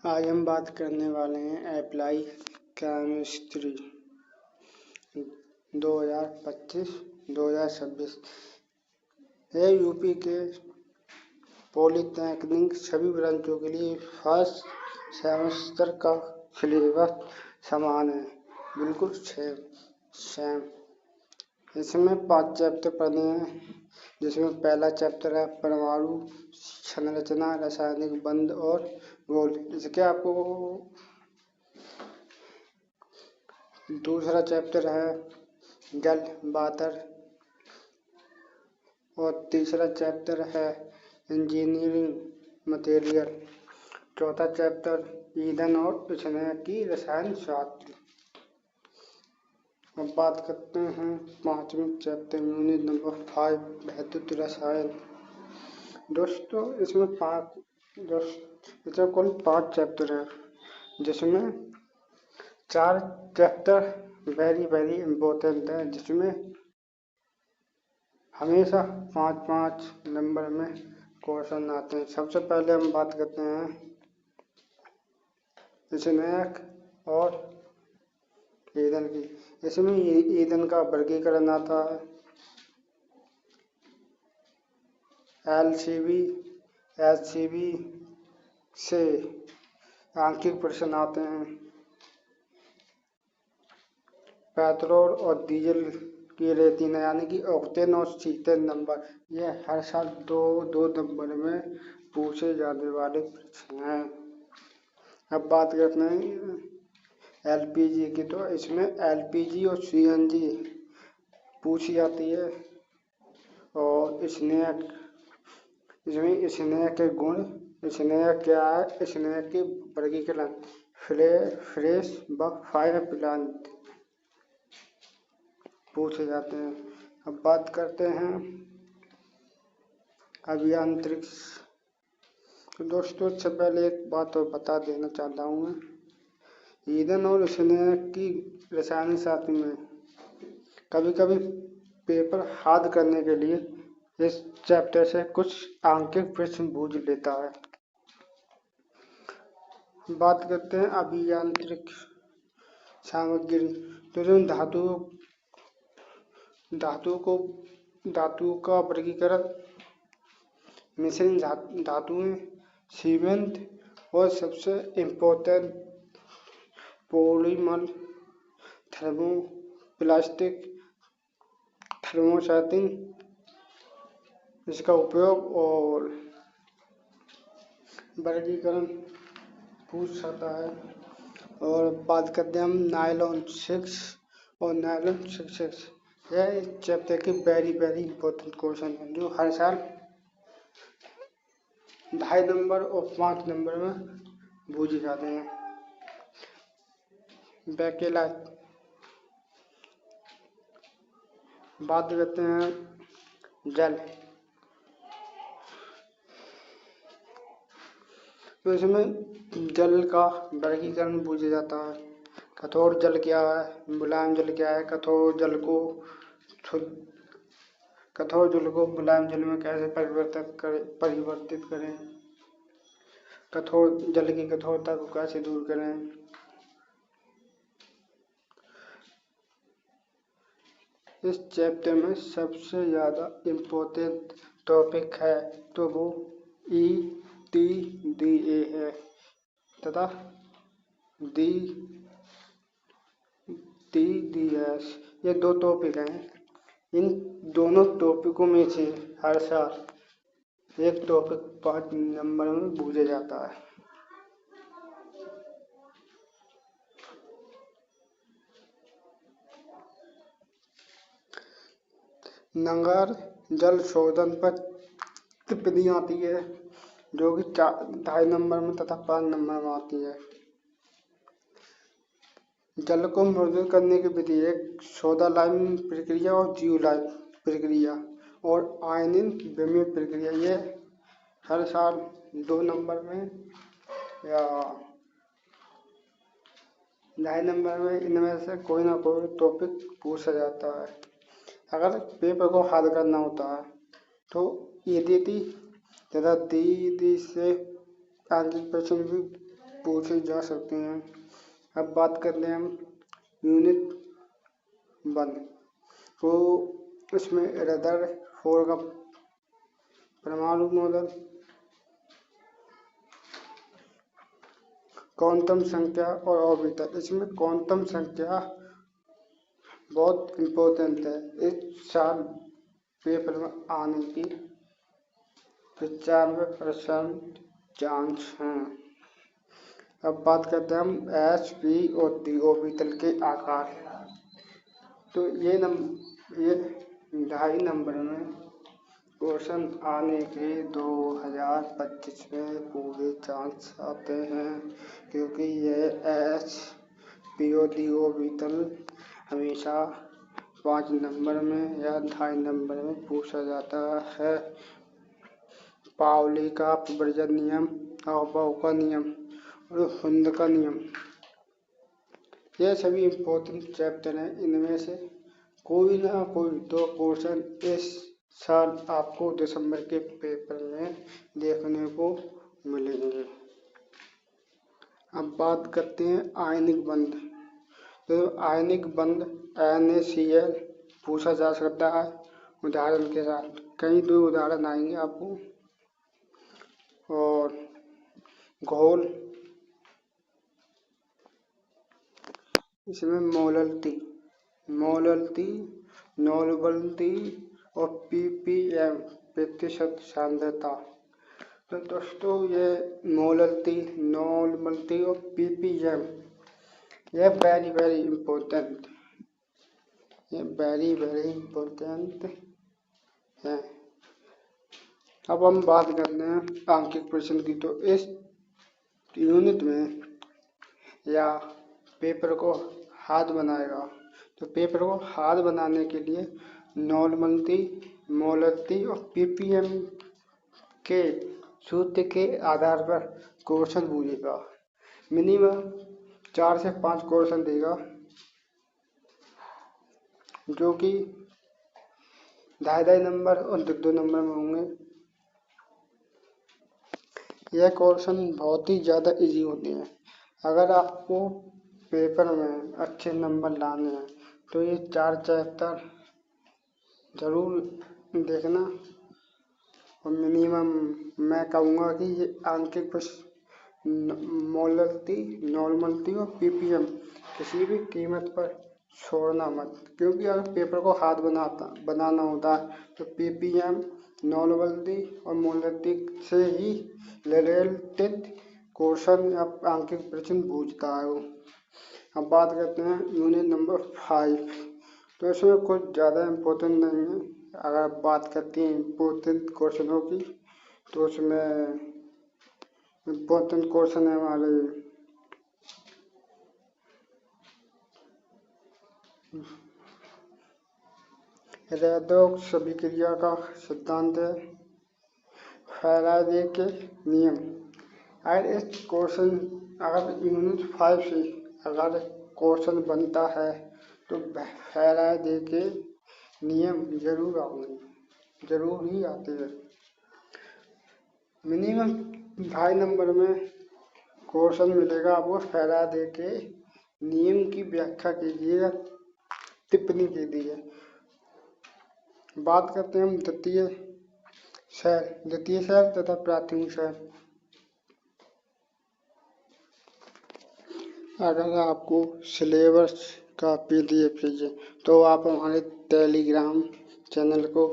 आज हम बात करने वाले हैं अप्लाई केमिस्ट्री 2025-2026। यह यूपी के पॉलिटेक्निक सभी ब्रांचों के लिए फर्स्ट सेमेस्टर का सिलेबस समान है, बिल्कुल सेम। इसमें 5 चैप्टर पढ़ने हैं, जिसमें पहला चैप्टर है परमाणु संरचना, रासायनिक बंध और गोल। इसके आपको दूसरा चैप्टर है जल वाटर और तीसरा चैप्टर है इंजीनियरिंग मटेरियल। चौथा चैप्टर ईंधन और स्नेह की रसायन शास्त्र। अब बात करते हैं 5वें चैप्टर यूनिट नंबर 5 वैद्युत रसायन। दोस्तों इसमें कुल 5 चैप्टर है, जिसमें 4 चैप्टर वेरी इम्पोर्टेंट है, जिसमें हमेशा 5-5 नंबर में क्वेश्चन आते हैं। सबसे पहले हम बात करते हैं स्नेह और ईंधन की। इसमें ईंधन का वर्गीकरण आता है, LCV, HCV से आंशिक प्रश्न आते हैं। पेट्रोल और डीजल की रेटिंग यानी कि ऑक्टेन और सीटेन नंबर, ये हर साल दो नंबर में पूछे जाने वाले प्रश्न हैं। अब बात करते हैं LPG की, तो इसमें LPG और CNG पूछी जाती है। और स्नेह, इसमें स्नेह के गुण, स्नेह क्या है, स्नेह के वर्गीकरण, फ्रेश व फायर प्लांट पूछे जाते हैं। अब बात करते हैं अभियांत्रिक। तो दोस्तों इससे पहले एक बात और बता देना चाहता हूँ मैं, ईंधन और स्नेह की रसायन शास्त्र में कभी कभी पेपर हार्ड करने के लिए इस चैप्टर से कुछ आंकिक प्रश्न पूछ लेता है। बात करते हैं अभियांत्रिक सामग्री। तो जो धातु का वर्गीकरण, मिश्रण धातुएं, सीमेंट और सबसे इम्पोर्टेंट पॉलीमर, थर्मोप्लास्टिक, थर्मोसेटिंग, इसका उपयोग और वर्गीकरण पूछ सकता है। और बात करते हैं हम नायलॉन 6 और नायलॉन 6। यह इस चैप्टर के वेरी इम्पोर्टेंट क्वेश्चन है, जो हर साल 2.5 नंबर और 5 नंबर में पूछे जाते हैं। बैकेला। बात करते हैं जल। तो इसमें जल का वर्गीकरण पूछा जाता है। कठोर जल क्या है, मुलायम जल क्या है, कठोर जल को मुलायम जल में कैसे परिवर्तित करें, कठोर जल की कठोरता को कैसे दूर करें। इस चैप्टर में सबसे ज़्यादा इम्पोर्टेंट टॉपिक है तो वो ETDA है तथा DDS, ये 2 टॉपिक हैं। इन दोनों टॉपिकों में से हर साल एक टॉपिक 5 नंबर में पूछा जाता है। नंगार जल शोधन पर टिप्पणी आती है, जो कि 2.5 नंबर में तथा 5 नंबर में आती है। जल को मृदु करने की विधि एक सोडा लाइम प्रक्रिया और जियोलाइम प्रक्रिया और आयनिन विमीय प्रक्रिया, ये हर साल 2 नंबर में या 2.5 नंबर में इनमें से कोई ना कोई टॉपिक पूछा जाता है। अगर पेपर को हल करना होता है तो EDT तथा DD से आंशिक प्रश्न भी पूछे जा सकते हैं। अब बात कर लें हम यूनिट 1 तो इसमें रदरफोर्ड का परमाणु मॉडल, क्वांटम संख्या और ऑर्बिटर। इसमें क्वांटम संख्या बहुत इम्पोर्टेंट है, इस साल पेपर में आने की 95% चांस हैं। अब बात करते हैं हम एच पी और डी ऑर्बिटल के आकार। तो ये 2.5 नंबर में क्वेश्चन आने के 2025 में पूरे चांस आते हैं, क्योंकि ये एच पी और डी ऑर्बिटल हमेशा 5 नंबर में या 2.5 नंबर में पूछा जाता है। पाउली का प्रवर्जन नियम, अहबाउ का नियम और हुंद का नियम, ये सभी इम्पोर्टेंट चैप्टर हैं। इनमें से कोई ना कोई 2 क्वेश्चन इस साल आपको दिसंबर के पेपर में देखने को मिलेंगे। अब बात करते हैं आयनिक बंध। तो आयनिक बंध NaCl पूछा जा सकता है उदाहरण के साथ। कई 2 उदाहरण आएंगे आपको। और घोल, इसमें मोलल्टी, नॉलेबिलिटी और ppm प्रतिशत सांद्रता। तो दोस्तों ये मोलल्टी, नॉलेबिलिटी और ppm ये वेरी इम्पोर्टेंट, ये वेरी इम्पोर्टेंट है। अब हम बात करते हैं आंकिक प्रश्न की। तो इस यूनिट में या पेपर को हार्ड बनाएगा, तो पेपर को हार्ड बनाने के लिए नॉर्मलिटी, मोलल्टी और ppm के सूत्र के आधार पर क्वेश्चन पूछेगा। मिनिमम 4 से 5 क्वेश्चन देगा, जो कि 2.5 नंबर और 2 नंबर में होंगे। यह क्वेश्चन बहुत ही ज़्यादा इजी होते हैं। अगर आपको पेपर में अच्छे नंबर लाने हैं तो ये 4 चैप्टर ज़रूर देखना। और मिनिमम मैं कहूँगा कि ये आंकिक मोलल्टी, नॉर्मलिटी और ppm किसी भी कीमत पर छोड़ना मत, क्योंकि अगर पेपर को हार्ड बनाना होता है तो ppm, नॉर्मलिटी और मोलल्टी से ही रिलेटेड क्वेश्चन या आंकिक प्रश्न पूछता है वो। अब बात करते हैं यूनिट नंबर 5। तो इसमें कुछ ज़्यादा इम्पोर्टेंट नहीं है। अगर बात करते हैं इम्पोर्टेंट क्वेश्चनों की, तो उसमें इम्पोर्टेंट क्वेश्चन है हमारे रेडॉक्स अभिक्रिया का सिद्धांत है, फैराडे के नियम। अगर इस क्वेश्चन अगर यूनिट 5 से अगर क्वेश्चन बनता है तो फैराडे के नियम जरूर आएंगे, जरूर ही आते हैं। मिनिमम 2.5 नंबर में क्वेश्चन मिलेगा आपको, फैराडे के नियम की व्याख्या कीजिए, टिप्पणी कीजिए। बात करते हैं हम द्वितीय सेल तथा प्राथमिक सेल। अगर आपको सिलेबस का PDF चाहिए तो आप हमारे टेलीग्राम चैनल को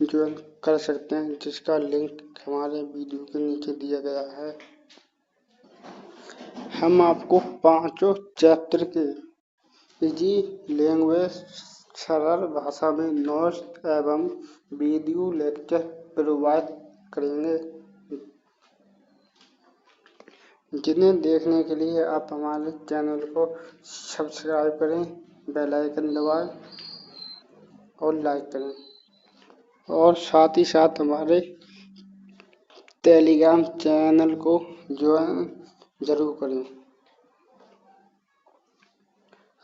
ज्वाइन कर सकते हैं, जिसका लिंक हमारे वीडियो के नीचे दिया गया है। हम आपको 5 चैप्टर के इजी लैंग्वेज सरल भाषा में नोट्स एवं वीडियो लेक्चर प्रोवाइड करेंगे, जिन्हें देखने के लिए आप हमारे चैनल को सब्सक्राइब करें, बेल आइकन दबाएं और लाइक करें, और साथ ही साथ हमारे टेलीग्राम चैनल को ज्वाइन जरूर करें।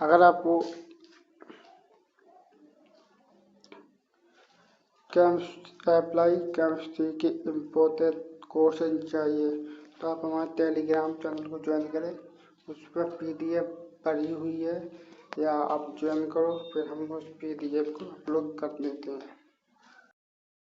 अगर आपको अप्लाई केमिस्ट्री के इम्पोर्टेंट क्वेश्चन चाहिए तो आप हमारे टेलीग्राम चैनल को ज्वाइन करें, उस पर PDF पड़ी हुई है, या आप ज्वाइन करो, फिर हम उस PDF को अपलोड कर देते हैं।